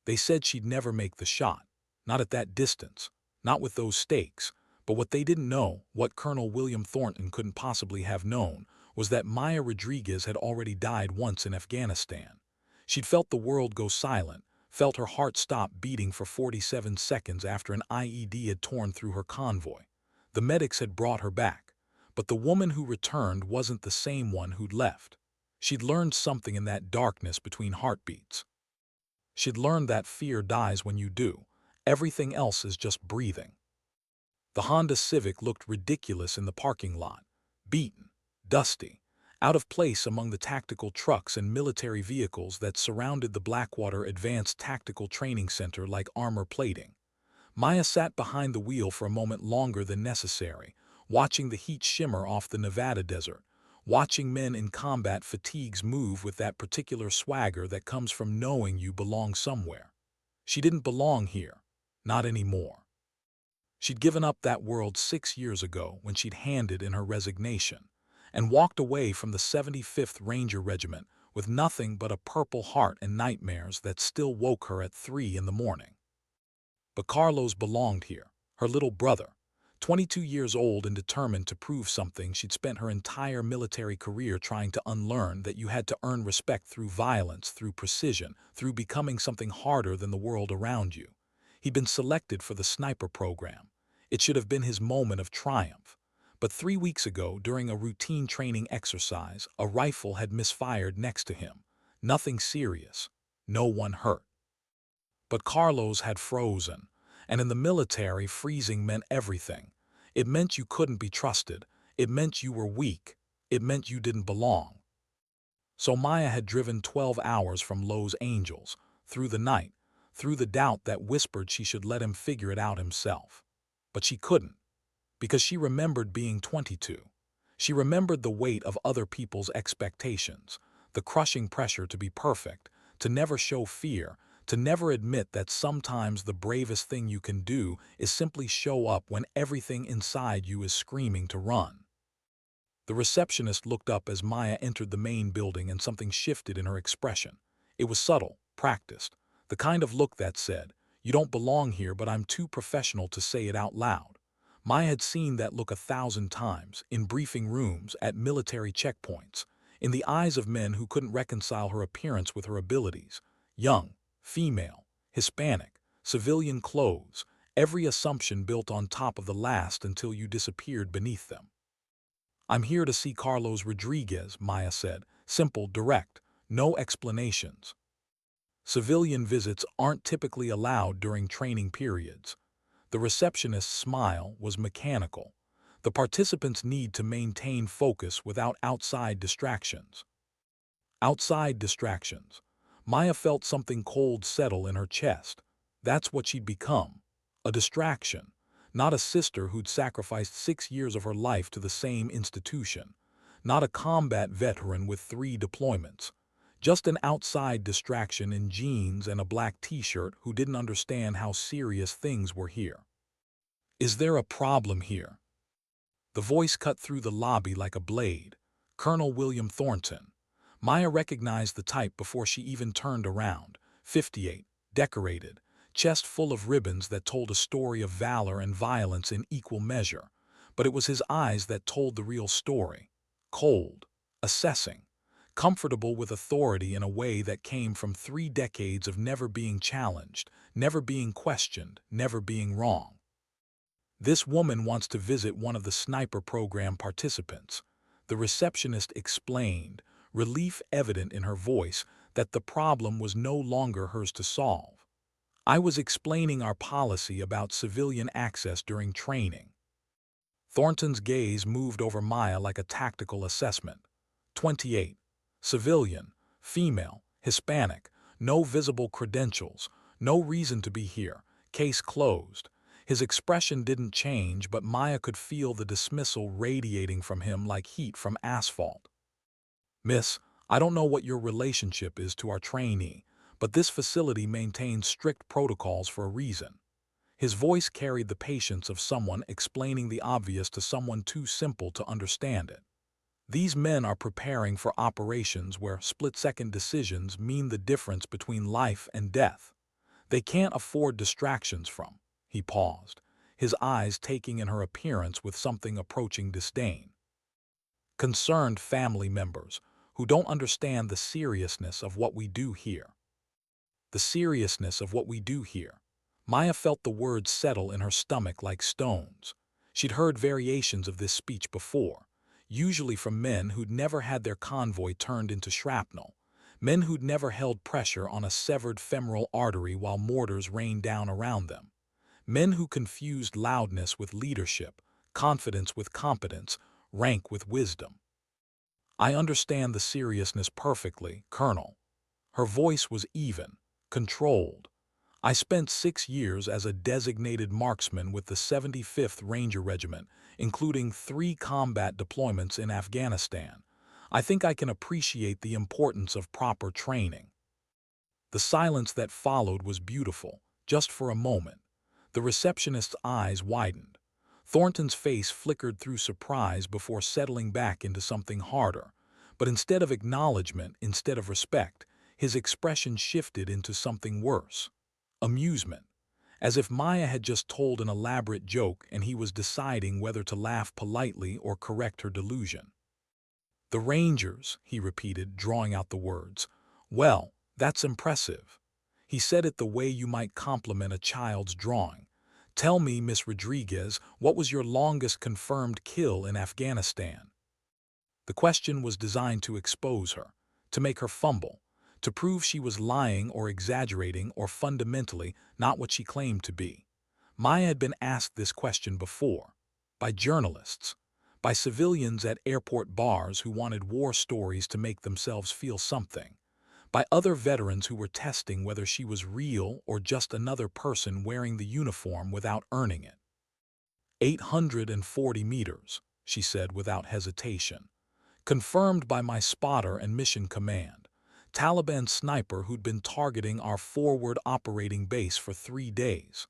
They said she'd never make the shot, not at that distance, not with those stakes, but what they didn't know, what Colonel William Thornton couldn't possibly have known, was that Maya Rodriguez had already died once in Afghanistan. She'd felt the world go silent, felt her heart stop beating for 47 seconds after an IED had torn through her convoy. The medics had brought her back, but the woman who returned wasn't the same one who'd left. She'd learned something in that darkness between heartbeats. She'd learned that fear dies when you do. Everything else is just breathing. The Honda Civic looked ridiculous in the parking lot, beaten, dusty, out of place among the tactical trucks and military vehicles that surrounded the Blackwater Advanced Tactical Training Center like armor plating. Maya sat behind the wheel for a moment longer than necessary, watching the heat shimmer off the Nevada desert, watching men in combat fatigues move with that particular swagger that comes from knowing you belong somewhere. She didn't belong here, not anymore. She'd given up that world 6 years ago when she'd handed in her resignation, and walked away from the 75th Ranger Regiment with nothing but a purple heart and nightmares that still woke her at 3 in the morning. But Carlos belonged here, her little brother, 22 years old and determined to prove something she'd spent her entire military career trying to unlearn, that you had to earn respect through violence, through precision, through becoming something harder than the world around you. He'd been selected for the sniper program. It should have been his moment of triumph. But 3 weeks ago, during a routine training exercise, a rifle had misfired next to him. Nothing serious. No one hurt. But Carlos had frozen, and in the military, freezing meant everything. It meant you couldn't be trusted. It meant you were weak. It meant you didn't belong. So Maya had driven 12 hours from Los Angeles, through the night, through the doubt that whispered she should let him figure it out himself. But she couldn't, because she remembered being 22. She remembered the weight of other people's expectations, the crushing pressure to be perfect, to never show fear, to never admit that sometimes the bravest thing you can do is simply show up when everything inside you is screaming to run. The receptionist looked up as Maya entered the main building, and something shifted in her expression. It was subtle, practiced, the kind of look that said, "You don't belong here, but I'm too professional to say it out loud." Maya had seen that look 1,000 times, in briefing rooms, at military checkpoints, in the eyes of men who couldn't reconcile her appearance with her abilities. Young, female, Hispanic, civilian clothes, every assumption built on top of the last until you disappeared beneath them. "I'm here to see Carlos Rodriguez," Maya said. Simple, direct, no explanations. Civilian visits aren't typically allowed during training periods. The receptionist's smile was mechanical. The participants need to maintain focus without outside distractions. Outside distractions. Maya felt something cold settle in her chest. That's what she'd become. A distraction. Not a sister who'd sacrificed 6 years of her life to the same institution. Not a combat veteran with 3 deployments. Just an outside distraction in jeans and a black t-shirt who didn't understand how serious things were here. "Is there a problem here?" The voice cut through the lobby like a blade. Colonel William Thornton. Maya recognized the type before she even turned around. 58, decorated, chest full of ribbons that told a story of valor and violence in equal measure. But it was his eyes that told the real story. Cold, assessing, comfortable with authority in a way that came from 3 decades of never being challenged, never being questioned, never being wrong. "This woman wants to visit one of the sniper program participants," the receptionist explained, relief evident in her voice that the problem was no longer hers to solve. "I was explaining our policy about civilian access during training." Thornton's gaze moved over Maya like a tactical assessment. 28. Civilian, female, Hispanic, no visible credentials, no reason to be here, case closed. His expression didn't change, but Maya could feel the dismissal radiating from him like heat from asphalt. "Miss, I don't know what your relationship is to our trainee, but this facility maintains strict protocols for a reason." His voice carried the patience of someone explaining the obvious to someone too simple to understand it. "These men are preparing for operations where split-second decisions mean the difference between life and death. They can't afford distractions from. He paused, his eyes taking in her appearance with something approaching disdain. Concerned family members who don't understand the seriousness of what we do here. The seriousness of what we do here. Maya felt the words settle in her stomach like stones. She'd heard variations of this speech before, usually from men who'd never had their convoy turned into shrapnel, men who'd never held pressure on a severed femoral artery while mortars rained down around them, men who confused loudness with leadership, confidence with competence, rank with wisdom. I understand the seriousness perfectly, Colonel. Her voice was even, controlled. I spent 6 years as a designated marksman with the 75th Ranger Regiment, including 3 combat deployments in Afghanistan. I think I can appreciate the importance of proper training. The silence that followed was beautiful, just for a moment. The receptionist's eyes widened. Thornton's face flickered through surprise before settling back into something harder. But instead of acknowledgement, instead of respect, his expression shifted into something worse. Amusement. As if Maya had just told an elaborate joke and he was deciding whether to laugh politely or correct her delusion. "The Rangers," he repeated, drawing out the words. "Well, that's impressive." He said it the way you might compliment a child's drawing. "Tell me, Miss Rodriguez, what was your longest confirmed kill in Afghanistan?" The question was designed to expose her, to make her fumble, to prove she was lying or exaggerating or fundamentally not what she claimed to be. Maya had been asked this question before, by journalists, by civilians at airport bars who wanted war stories to make themselves feel something, by other veterans who were testing whether she was real or just another person wearing the uniform without earning it. 840 meters, she said without hesitation. Confirmed by my spotter and mission command, Taliban sniper who'd been targeting our forward operating base for 3 days.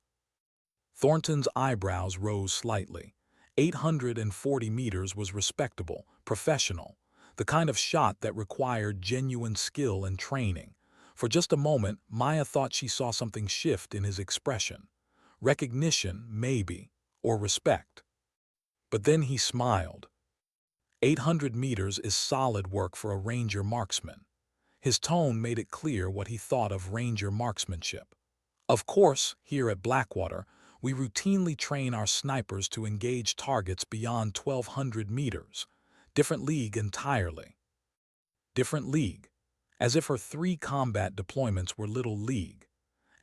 Thornton's eyebrows rose slightly. 840 meters was respectable, professional, the kind of shot that required genuine skill and training. For just a moment, Maya thought she saw something shift in his expression. Recognition, maybe, or respect. But then he smiled. 800 meters is solid work for a Ranger marksman. His tone made it clear what he thought of Ranger marksmanship. Of course, here at Blackwater, we routinely train our snipers to engage targets beyond 1,200 meters. Different league entirely. Different league. As if her 3 combat deployments were little league.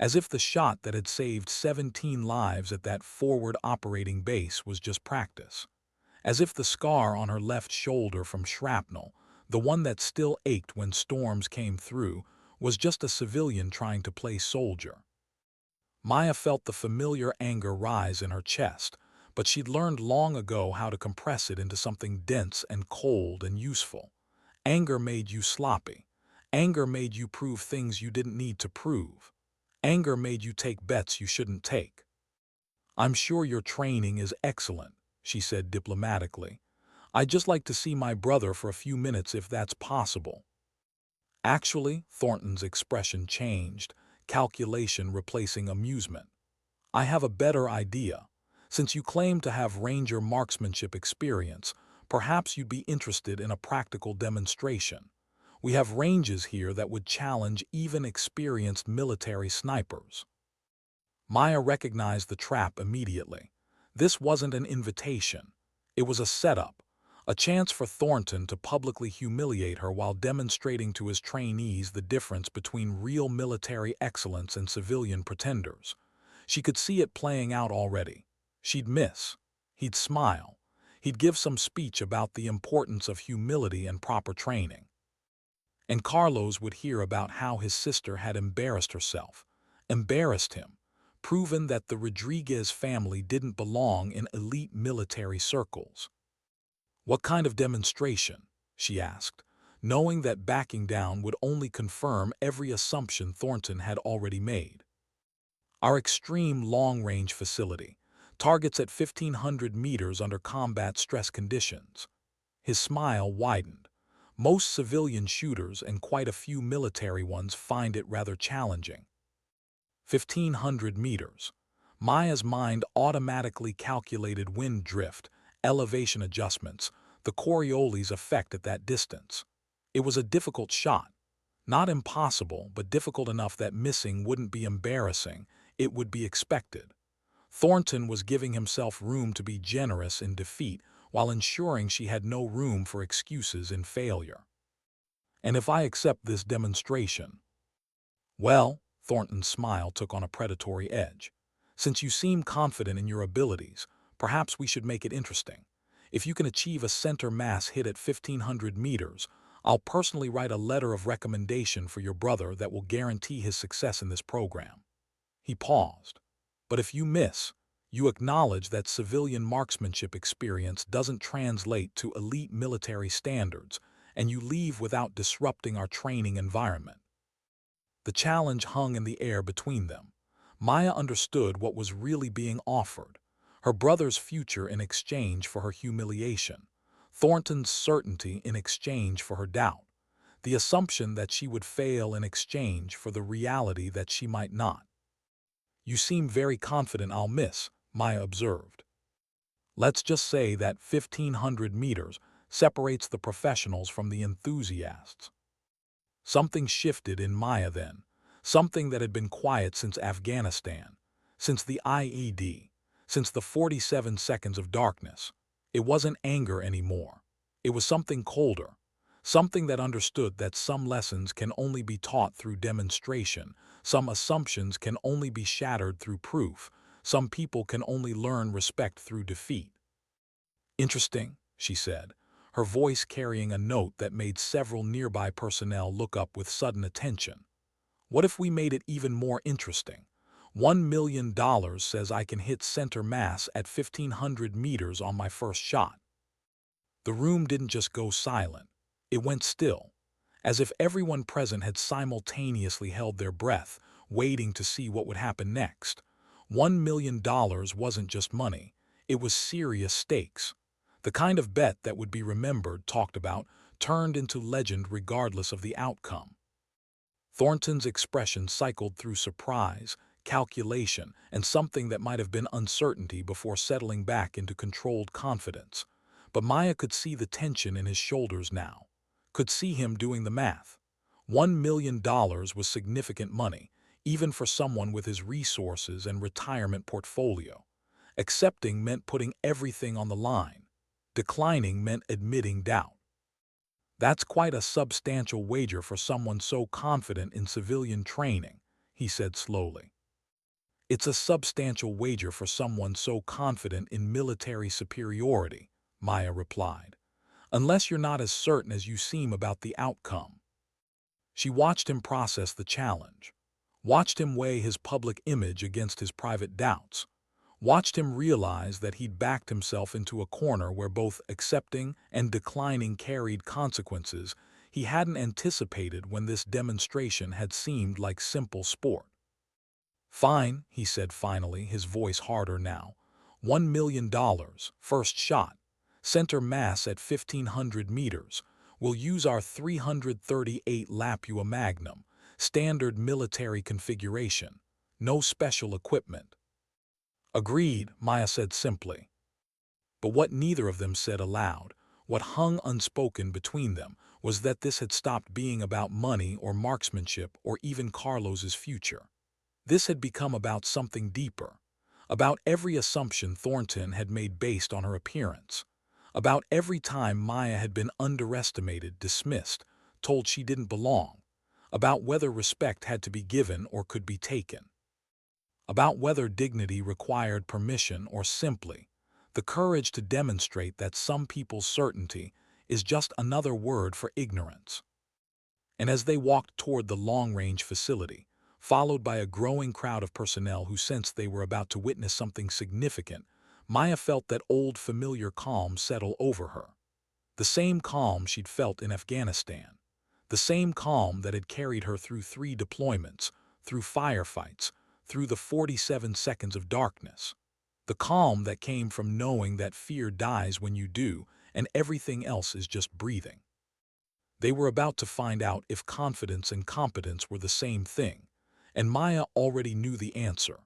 As if the shot that had saved 17 lives at that forward operating base was just practice. As if the scar on her left shoulder from shrapnel, the one that still ached when storms came through, was just a civilian trying to play soldier. Maya felt the familiar anger rise in her chest, but she'd learned long ago how to compress it into something dense and cold and useful. Anger made you sloppy. Anger made you prove things you didn't need to prove. Anger made you take bets you shouldn't take. "I'm sure your training is excellent," she said diplomatically. "I'd just like to see my brother for a few minutes if that's possible." Actually, Thornton's expression changed, calculation replacing amusement. "I have a better idea. Since you claim to have Ranger marksmanship experience, perhaps you'd be interested in a practical demonstration. We have ranges here that would challenge even experienced military snipers." Maya recognized the trap immediately. This wasn't an invitation. It was a setup, a chance for Thornton to publicly humiliate her while demonstrating to his trainees the difference between real military excellence and civilian pretenders. She could see it playing out already. She'd miss. He'd smile. He'd give some speech about the importance of humility and proper training. And Carlos would hear about how his sister had embarrassed herself, embarrassed him, proven that the Rodriguez family didn't belong in elite military circles. "What kind of demonstration?" she asked, knowing that backing down would only confirm every assumption Thornton had already made. "Our extreme long-range facility, targets at 1,500 meters under combat stress conditions." His smile widened. "Most civilian shooters and quite a few military ones find it rather challenging." 1,500 meters. Maya's mind automatically calculated wind drift, elevation adjustments, the Coriolis effect at that distance. It was a difficult shot. Not impossible, but difficult enough that missing wouldn't be embarrassing, it would be expected. Thornton was giving himself room to be generous in defeat while ensuring she had no room for excuses in failure. And if I accept this demonstration? Well, Thornton's smile took on a predatory edge. Since you seem confident in your abilities, perhaps we should make it interesting. If you can achieve a center mass hit at 1,500 meters, I'll personally write a letter of recommendation for your brother that will guarantee his success in this program. He paused. But if you miss, you acknowledge that civilian marksmanship experience doesn't translate to elite military standards, and you leave without disrupting our training environment. The challenge hung in the air between them. Maya understood what was really being offered: her brother's future in exchange for her humiliation, Thornton's certainty in exchange for her doubt, the assumption that she would fail in exchange for the reality that she might not. "You seem very confident I'll miss," Maya observed. "Let's just say that 1,500 meters separates the professionals from the enthusiasts." Something shifted in Maya then, something that had been quiet since Afghanistan, since the IED, since the 47 seconds of darkness. It wasn't anger anymore. It was something colder, something that understood that some lessons can only be taught through demonstration, some assumptions can only be shattered through proof, some people can only learn respect through defeat. "Interesting," she said, her voice carrying a note that made several nearby personnel look up with sudden attention. "What if we made it even more interesting? $1 million says I can hit center mass at 1,500 meters on my first shot." The room didn't just go silent. It went still, as if everyone present had simultaneously held their breath, waiting to see what would happen next. $1 million wasn't just money. It was serious stakes. The kind of bet that would be remembered, talked about, turned into legend regardless of the outcome. Thornton's expression cycled through surprise, calculation, and something that might have been uncertainty before settling back into controlled confidence. But Maya could see the tension in his shoulders now, could see him doing the math. $1 million was significant money, even for someone with his resources and retirement portfolio. Accepting meant putting everything on the line. Declining meant admitting doubt. "That's quite a substantial wager for someone so confident in civilian training," he said slowly. "It's a substantial wager for someone so confident in military superiority," Maya replied, "unless you're not as certain as you seem about the outcome." She watched him process the challenge, watched him weigh his public image against his private doubts, watched him realize that he'd backed himself into a corner where both accepting and declining carried consequences he hadn't anticipated when this demonstration had seemed like simple sport. "Fine," he said finally, his voice harder now. $1 million, first shot, center mass at 1,500 meters. We'll use our 338 Lapua Magnum, standard military configuration. No special equipment." "Agreed," Maya said simply. But what neither of them said aloud, what hung unspoken between them, was that this had stopped being about money or marksmanship or even Carlos's future. This had become about something deeper, about every assumption Thornton had made based on her appearance, about every time Maya had been underestimated, dismissed, told she didn't belong, about whether respect had to be given or could be taken, about whether dignity required permission or simply the courage to demonstrate that some people's certainty is just another word for ignorance. And as they walked toward the long-range facility, followed by a growing crowd of personnel who sensed they were about to witness something significant, Maya felt that old familiar calm settle over her. The same calm she'd felt in Afghanistan. The same calm that had carried her through 3 deployments, through firefights, through the 47 seconds of darkness. The calm that came from knowing that fear dies when you do, and everything else is just breathing. They were about to find out if confidence and competence were the same thing, And Maya already knew the answer.